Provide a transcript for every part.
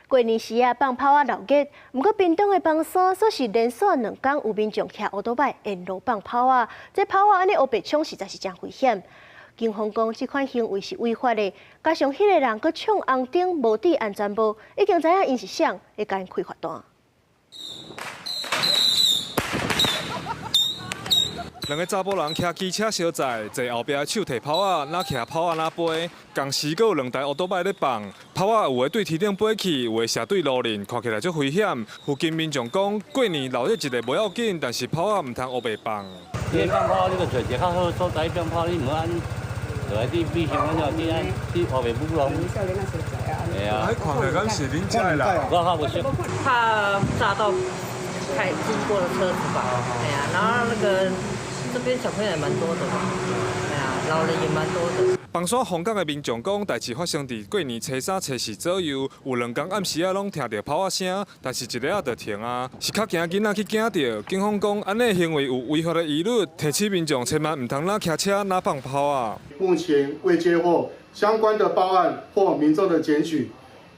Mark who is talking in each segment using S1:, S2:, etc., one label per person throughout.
S1: 过年时放炮闹热，不过屏东的放山说是连续2天有民众骑乌多摆沿路放炮这炮安尼乌白冲实在是真危险。警方讲，这款行为是违法的，加上迄个人佮抢红灯无戴安全帽，已经知影因是谁，会甲因开罚单。
S2: 2个查甫人骑机车相载，坐后壁手提炮哪骑炮哪飞。同时，阁有2台乌多摆咧放炮有的对天顶飞去，有的射对路人，看起来足危险。附近民众讲，过年闹热一个无要紧，但是炮唔通乌白放。
S3: 你放炮，你个找一个较好所在放炮，你唔安，就喺啲比上安你安啲乌白不拢。系啊。
S2: 喺看起敢是恁家啦？
S3: 我较不熟。
S4: 怕炸到开经过的车子吧，哎呀，然后那个。这边小朋友也蛮多的，哎呀，老人也蛮多的。
S2: 房山凤港的民众讲，代志发生伫过年初3、初4左右，有2天暗时拢听到炮声，但是一个就停是较惊囡仔去惊到。警方讲，安尼行为有违法的疑虑，提醒民众千万唔通哪骑车哪放炮
S5: 目前未接获相关的报案或民众的检举。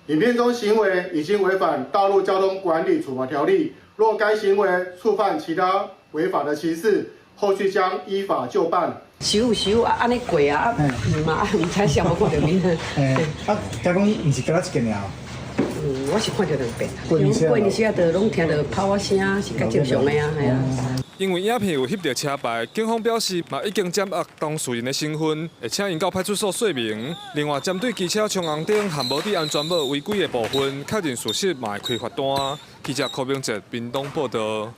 S5: 影片中行为已经违反《道路交通管理处罚条例》，若该行为触犯其他违法的歧视。后续将依法就办。
S6: 收安尼过啊，嘛唔知啥无看到面。
S7: 加讲唔是今仔一件尔。
S6: 我是看到2遍。过年时就拢听到炮声，是较正常的系啊。
S2: 因为影片有翕到车牌，警方表示嘛已经掌握当事人的身份，会请因到派出所说明。另外，针对机车冲红灯和无戴安全帽违规的部分，确认属实嘛会开罚单。记者柯明哲，屏东报道。